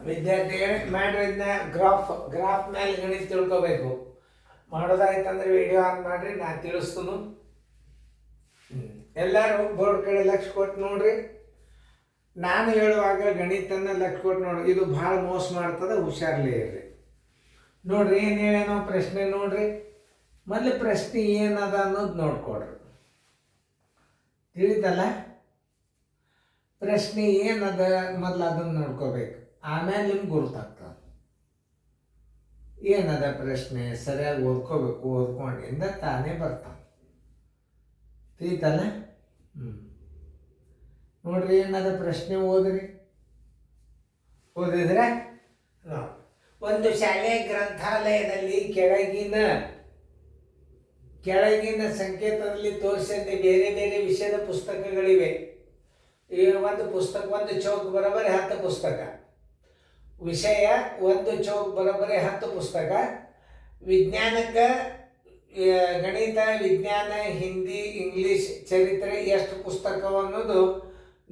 ವಿದ್ಯಾರ್ಥಿಗಳೇ ಮಾಡಿದ್ನ ಗ್ರಾಫ್ ಮೇಲೆ ಗಣಿತ ತಿಳ್ಕೊಬೇಕು. ಮಾಡೋದಾಯ್ತಂದ್ರೆ ವಿಡಿಯೋ ಆನ್ ಮಾಡಿರಿ, ನಾ ತಿಳಿಸ್ತನು. ಎಲ್ಲರೂ ಬೋರ್ಡ್ ಕಡೆ ಲಕ್ಷ ಕೊಟ್ಟು ನೋಡ್ರಿ. ನಾನು ಹೇಳುವಾಗ ಗಣಿತನ ಲಕ್ಷ ಕೊಟ್ಟು ನೋಡ್ರಿ. ಇದು ಭಾಳ ಮೋಸ ಮಾಡ್ತದೆ, ಹುಷಾರ್ಲಿ ಇರ್ರಿ. ನೋಡ್ರಿ ಏನು ಹೇಳೇನೋ ಪ್ರಶ್ನೆ ನೋಡ್ರಿ. ಮೊದಲು ಪ್ರಶ್ನೆ ಏನದ ಅನ್ನೋದು ನೋಡ್ಕೊಡ್ರಿ. ತಿಳಿತಲ್ಲ? ಪ್ರಶ್ನೆ ಏನದ ಮೊದಲು ಅದನ್ನು ನೋಡ್ಕೋಬೇಕು, ಆಮೇಲೆ ನಿಮ್ಗೆ ಗುರುತಾಗ್ತದೆ ಏನದ ಪ್ರಶ್ನೆ. ಸರಿಯಾಗಿ ಓದ್ಕೋಬೇಕು, ಓದ್ಕೊಂಡಿಂದ ತಾನೇ ಬರ್ತಾನೆ. ತಿಳಿತಲ್ಲ? ನೋಡ್ರಿ ಏನದ ಪ್ರಶ್ನೆ ಓದ್ರಿ. ಓದಿದ್ರೆ ಒಂದು ಶಾಲೆಯ ಗ್ರಂಥಾಲಯದಲ್ಲಿ ಕೆಳಗಿನ ಸಂಕೇತದಲ್ಲಿ ತೋರಿಸಿದಂತೆ ಬೇರೆ ಬೇರೆ ವಿಷಯದ ಪುಸ್ತಕಗಳಿವೆ. ಈ ಒಂದು ಪುಸ್ತಕ, ಒಂದು ಚೌಕ್ ಬರೋಬ್ಬರಿ 10 ಪುಸ್ತಕ. ವಿಷಯ ಒಂದು ಚೌಕ್ ಬರೋಬ್ಬರಿ 10 ಪುಸ್ತಕ. ವಿಜ್ಞಾನಕ್ಕೆ ಗಣಿತ, ವಿಜ್ಞಾನ, ಹಿಂದಿ, ಇಂಗ್ಲೀಷ್, ಚರಿತ್ರೆ ಎಷ್ಟು ಪುಸ್ತಕ ಅನ್ನೋದು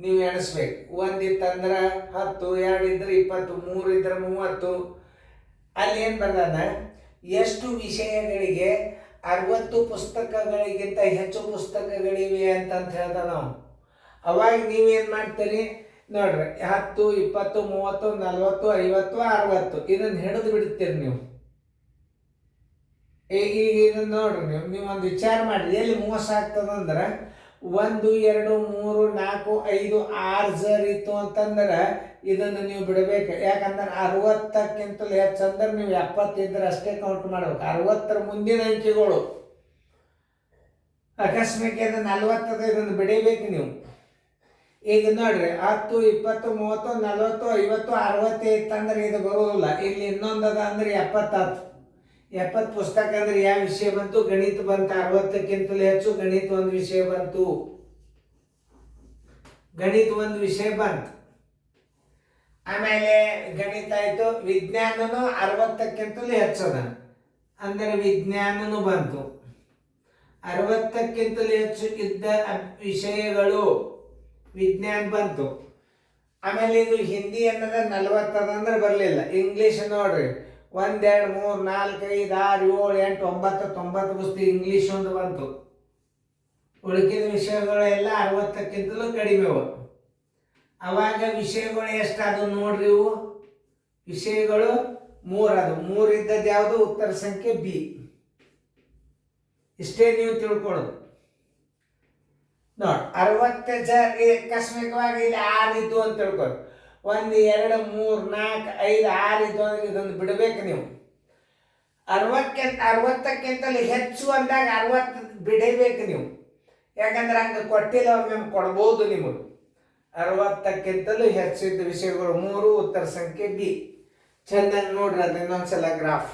ನೀವು ಎಣಿಸ್ಬೇಕು. 1 ಇತ್ತಂದ್ರೆ 10, 2 ಇದ್ರೆ 20, 3 ಇದ್ರೆ 30. ಅಲ್ಲಿ ಏನು ಬರ್ದಾನ, ಎಷ್ಟು ವಿಷಯಗಳಿಗೆ 60 ಪುಸ್ತಕಗಳಿಗಿಂತ ಹೆಚ್ಚು ಪುಸ್ತಕಗಳಿವೆ ಅಂತ ಹೇಳ್ದ ನಾವು. ಅವಾಗ ನೀವೇನು ಮಾಡ್ತೀರಿ ನೋಡ್ರಿ, 10, 20, 30, 40, 50, 60 ಇದನ್ನು ಹಿಡಿದು ಬಿಡ್ತೀರಿ ನೀವು. ಈಗ ಇದನ್ನು ನೋಡ್ರಿ, ನೀವು ಒಂದು ವಿಚಾರ ಮಾಡಿರಿ, ಎಲ್ಲಿ ಮೋಸ ಆಗ್ತದಂದ್ರೆ 1, 2, 3, 4, 5, 6 ಜರ್ ಇತ್ತು ಅಂತಂದ್ರೆ ಇದನ್ನು ನೀವು ಬಿಡಬೇಕು. ಯಾಕಂದ್ರೆ 60ಕ್ಕಿಂತಲೂ ಹೆಚ್ಚಂದ್ರೆ ನೀವು 70 ಇದ್ರೆ ಅಷ್ಟೇ ಕೌಂಟ್ ಮಾಡ್ಬೇಕು. 60ರ ಮುಂದಿನ ಅಂಕಿಗಳು. ಅಕಸ್ಮಾತ್ ಇದು 40 ಇದನ್ನು ಬಿಡಬೇಕು ನೀವು. ಈಗ ನೋಡ್ರಿ 10, 20, 30, 40, 50, 60 ಇತ್ತಂದ್ರೆ ಇದು ಬರೋದಿಲ್ಲ. ಇಲ್ಲಿ ಇನ್ನೊಂದದ ಅಂದ್ರೆ 70 70 ಪುಸ್ತಕ ಅಂದ್ರೆ ಯಾವ ವಿಷಯ ಬಂತು? ಗಣಿತ ಬಂತು. 60ಕ್ಕಿಂತಲೂ ಹೆಚ್ಚು ಗಣಿತ ಒಂದು ವಿಷಯ ಬಂತು. ಗಣಿತ ಒಂದು ವಿಷಯ ಬಂತು. ಆಮೇಲೆ ಗಣಿತ ಆಯ್ತು. ವಿಜ್ಞಾನನು 60ಕ್ಕಿಂತಲೂ ಹೆಚ್ಚದ ಅಂದರೆ ವಿಜ್ಞಾನನು ಬಂತು. 60ಕ್ಕಿಂತಲೂ ಹೆಚ್ಚು ಇದ್ದ ವಿಷಯಗಳು ವಿಜ್ಞಾನ ಬಂತು. ಆಮೇಲೆ ಇದು ಹಿಂದಿ ಅನ್ನೋದ 40 ಅಂದ್ರೆ ಬರಲಿಲ್ಲ. ಇಂಗ್ಲೀಷ್ ನೋಡ್ರಿ 1, 2, 3, 4, 5, 6, 7, 8, 9 ಪುಸ್ತಕ ಇಂಗ್ಲೀಷ್ ಒಂದು ಬಂತು. ಉಳಿಕಿದ ವಿಷಯಗಳೆಲ್ಲ 60ಕ್ಕಿಂತಲೂ ಕಡಿಮೆ ಅವು. ಅವಾಗ ವಿಷಯಗಳು ಎಷ್ಟಾದವು ನೋಡ್ರಿ. ಇವು ವಿಷಯಗಳು 3 ಅದು. 3 ಇದ್ದದ್ದು ಯಾವುದು? ಉತ್ತರ ಸಂಖ್ಯೆ ಬಿ. ಇಷ್ಟೇ ನೀವು ತಿಳ್ಕೊಳ್ಳೋದು. ನೋಡಿ 60 ಜರ್ ಆಕಸ್ಮಿಕವಾಗಿ ಇಲ್ಲಿ 6 ಇದ್ದು ಅಂತ ತಿಳ್ಕೊಳ್ಳಿ. 1, 2, 3, 4, 5, 6 ಇದ್ದು ಅಂದ್ರೆ ಇದನ್ನು ಬಿಡಬೇಕು ನೀವು. 60ಕ್ಕಿಂತಲೂ ಹೆಚ್ಚು ಅಂದಾಗ 60 ಬಿಡಬೇಕು ನೀವು. ಯಾಕಂದ್ರೆ ಹಂಗೆ ಕೊಟ್ಟಿಲ್ಲ, ಒಮ್ಮೆ ಕೊಡ್ಬೋದು ನಿಮಗೆ. 60ಕ್ಕಿಂತಲೂ ಹೆಚ್ಚಿದ್ದ ವಿಷಯಗಳು 3, ಉತ್ತರ ಸಂಖ್ಯೆ ಬಿ. ಚೆನ್ನಾಗಿ ನೋಡ್ರಿ ಅದು ಇನ್ನೊಂದ್ಸಲ ಗ್ರಾಫ್.